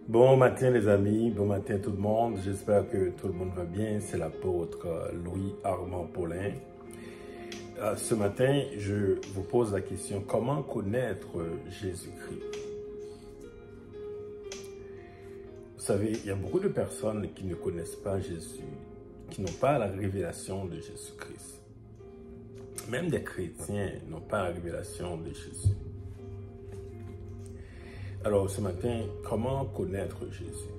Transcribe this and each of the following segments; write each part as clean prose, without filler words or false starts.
Bon matin les amis, bon matin tout le monde, j'espère que tout le monde va bien, c'est l'apôtre Louis-Armand Paulin. Ce matin, je vous pose la question, comment connaître Jésus-Christ? Vous savez, il y a beaucoup de personnes qui ne connaissent pas Jésus, qui n'ont pas la révélation de Jésus-Christ. Même des chrétiens n'ont pas la révélation de Jésus. Alors ce matin, comment connaître Jésus?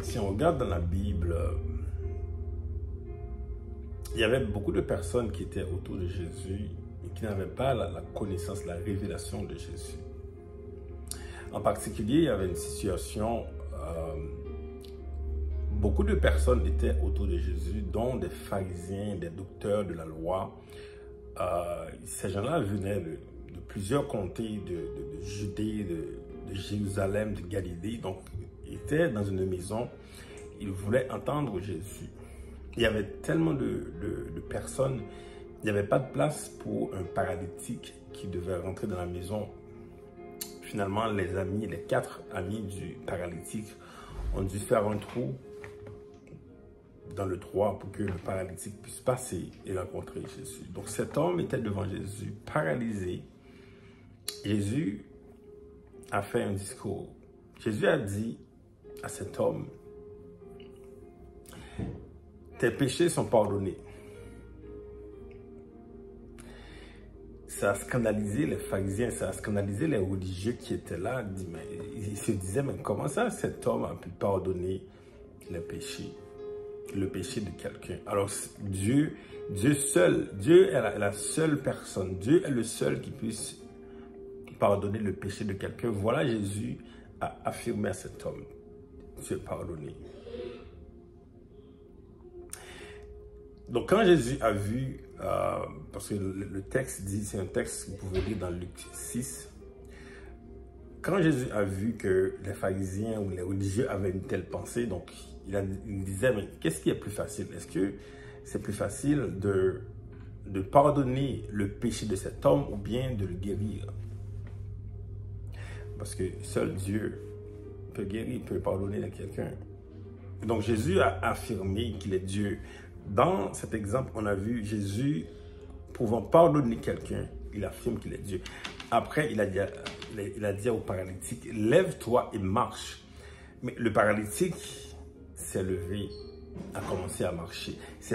Si on regarde dans la Bible, il y avait beaucoup de personnes qui étaient autour de Jésus et qui n'avaient pas la connaissance, la révélation de Jésus. En particulier, il y avait une situation, beaucoup de personnes étaient autour de Jésus, dont des pharisiens, des docteurs de la loi. Ces gens-là venaient de plusieurs comtés de Judée, de Jérusalem, de Galilée. Donc, ils étaient dans une maison, ils voulaient entendre Jésus. Il y avait tellement de personnes, il n'y avait pas de place pour un paralytique qui devait rentrer dans la maison. Finalement, les 4 amis du paralytique ont dû faire un trou dans le toit pour que le paralytique puisse passer et rencontrer Jésus. Donc cet homme était devant Jésus, paralysé. Jésus a fait un discours. Jésus a dit à cet homme, « Tes péchés sont pardonnés. » Ça a scandalisé les pharisiens, ça a scandalisé les religieux qui étaient là. Ils se disaient, mais comment ça cet homme a pu pardonner les péchés, le péché de quelqu'un? Alors Dieu seul, Dieu est la seule personne, Dieu est le seul qui puisse pardonner le péché de quelqu'un. Voilà, Jésus a affirmé à cet homme, tu es pardonné. Donc quand Jésus a vu, parce que le texte dit, c'est un texte que vous pouvez lire dans Luc 6, quand Jésus a vu que les pharisiens ou les religieux avaient une telle pensée, donc il disait, mais qu'est-ce qui est plus facile? Est-ce que c'est plus facile de pardonner le péché de cet homme ou bien de le guérir? Parce que seul Dieu peut guérir, peut pardonner à quelqu'un. Donc Jésus a affirmé qu'il est Dieu. Dans cet exemple, on a vu Jésus pouvant pardonner quelqu'un, il affirme qu'il est Dieu. Après, il a dit au paralytique, lève-toi et marche. Mais le paralytique s'est levé, a commencé à marcher. C'est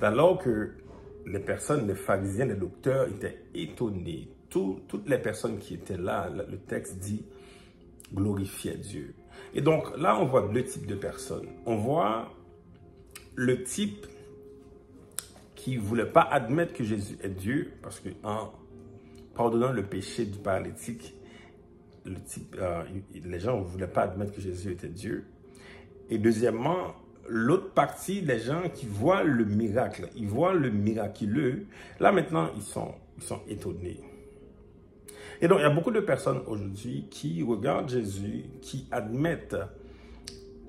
alors que les personnes, les pharisiens, les docteurs étaient étonnés. Toutes les personnes qui étaient là, le texte dit, glorifiaient Dieu. Et donc là, on voit 2 types de personnes. On voit le type qui ne voulait pas admettre que Jésus est Dieu, parce qu'en pardonnant le péché du paralytique, les gens ne voulaient pas admettre que Jésus était Dieu. Et deuxièmement, l'autre partie, les gens qui voient le miracle, ils voient le miraculeux, là maintenant, ils sont étonnés. Et donc, il y a beaucoup de personnes aujourd'hui qui regardent Jésus, qui admettent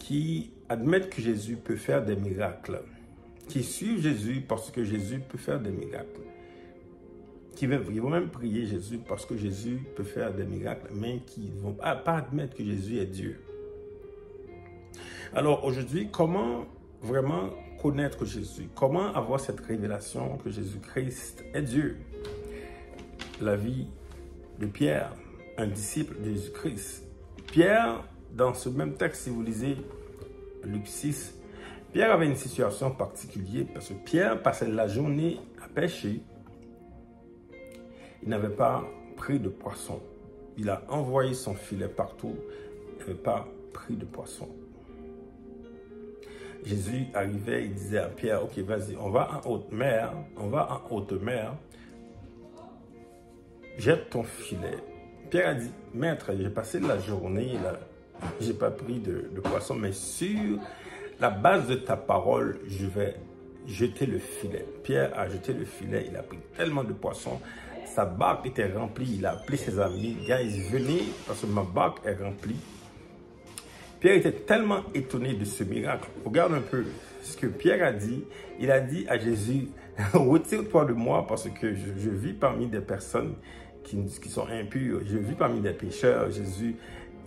que Jésus peut faire des miracles, qui suivent Jésus parce que Jésus peut faire des miracles, ils vont même prier Jésus parce que Jésus peut faire des miracles, mais qui ne vont pas admettre que Jésus est Dieu. Alors aujourd'hui, comment vraiment connaître Jésus? Comment avoir cette révélation que Jésus-Christ est Dieu? La vie de Pierre, un disciple de Jésus-Christ. Pierre, dans ce même texte, si vous lisez Luc 6, Pierre avait une situation particulière parce que Pierre passait la journée à pêcher. Il n'avait pas pris de poisson. Il a envoyé son filet partout. Il n'avait pas pris de poisson. Jésus arrivait, il disait à Pierre, ok, vas-y, on va en haute mer, jette ton filet. Pierre a dit, maître, j'ai passé la journée, là, j'ai pas pris de poisson, mais sur la base de ta parole, je vais jeter le filet. Pierre a jeté le filet, il a pris tellement de poissons, sa barque était remplie, il a appelé ses amis, guys, venez, parce que ma barque est remplie. Pierre était tellement étonné de ce miracle. Regarde un peu ce que Pierre a dit. Il a dit à Jésus, retire-toi de moi parce que je vis parmi des personnes qui sont impures. Je vis parmi des pécheurs. Jésus,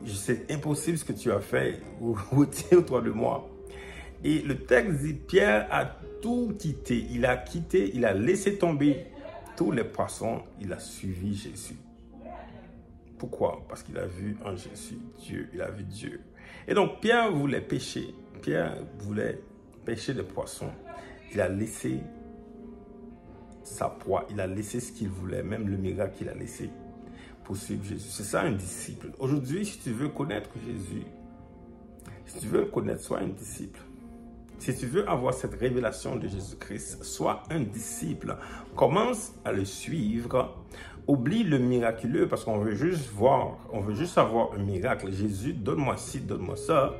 c'est impossible ce que tu as fait, retire-toi de moi. Et le texte dit, Pierre a tout quitté, il a laissé tomber tous les poissons, il a suivi Jésus. Pourquoi? Parce qu'il a vu en Jésus Dieu, il a vu Dieu. Et donc Pierre voulait pêcher, des poissons. Il a laissé sa proie, il a laissé ce qu'il voulait, même le miracle qu'il a laissé pour suivre Jésus. C'est ça un disciple. Aujourd'hui, si tu veux connaître Jésus, si tu veux le connaître, sois un disciple. Si tu veux avoir cette révélation de Jésus-Christ, sois un disciple. Commence à le suivre. Oublie le miraculeux parce qu'on veut juste voir, on veut juste avoir un miracle. Jésus, donne-moi ci, donne-moi ça.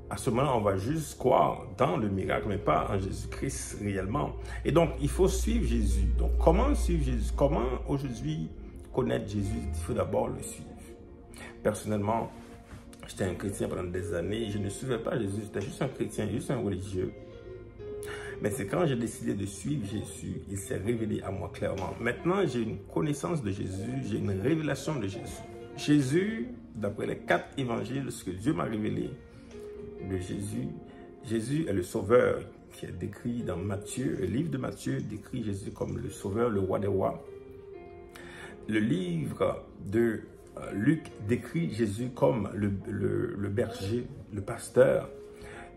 À ce moment-là, on va juste croire dans le miracle, mais pas en Jésus-Christ réellement. Et donc, il faut suivre Jésus. Donc, comment suivre Jésus? Comment aujourd'hui connaître Jésus? Il faut d'abord le suivre. Personnellement, j'étais un chrétien pendant des années. Je ne suivais pas Jésus. J'étais juste un chrétien, juste un religieux. Mais c'est quand j'ai décidé de suivre Jésus, il s'est révélé à moi clairement. Maintenant, j'ai une connaissance de Jésus, j'ai une révélation de Jésus. Jésus, d'après les 4 évangiles, ce que Dieu m'a révélé de Jésus, Jésus est le sauveur qui est décrit dans Matthieu. Le livre de Matthieu décrit Jésus comme le sauveur, le roi des rois. Le livre de Luc décrit Jésus comme le berger, le pasteur.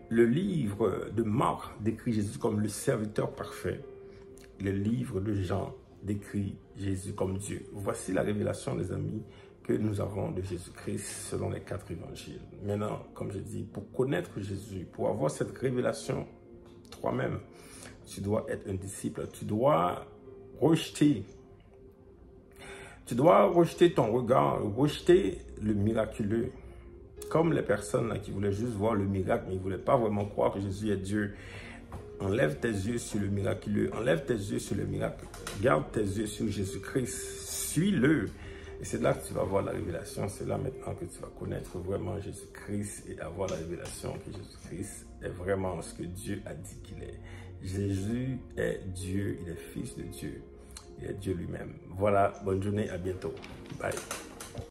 Le livre de Marc décrit Jésus comme le serviteur parfait. Le livre de Jean décrit Jésus comme Dieu. Voici la révélation, les amis, que nous avons de Jésus-Christ selon les 4 évangiles. Maintenant, comme je dis, pour connaître Jésus, pour avoir cette révélation toi-même, tu dois être un disciple. Tu dois rejeter ton regard, rejeter le miraculeux. Comme les personnes là, qui voulaient juste voir le miracle, mais ils ne voulaient pas vraiment croire que Jésus est Dieu. Enlève tes yeux sur le miraculeux, enlève tes yeux sur le miracle. Garde tes yeux sur Jésus-Christ, suis-le. Et c'est là que tu vas voir la révélation, c'est là maintenant que tu vas connaître vraiment Jésus-Christ et avoir la révélation que Jésus-Christ est vraiment ce que Dieu a dit qu'il est. Jésus est Dieu, il est fils de Dieu, il est Dieu lui-même. Voilà, bonne journée, à bientôt. Bye.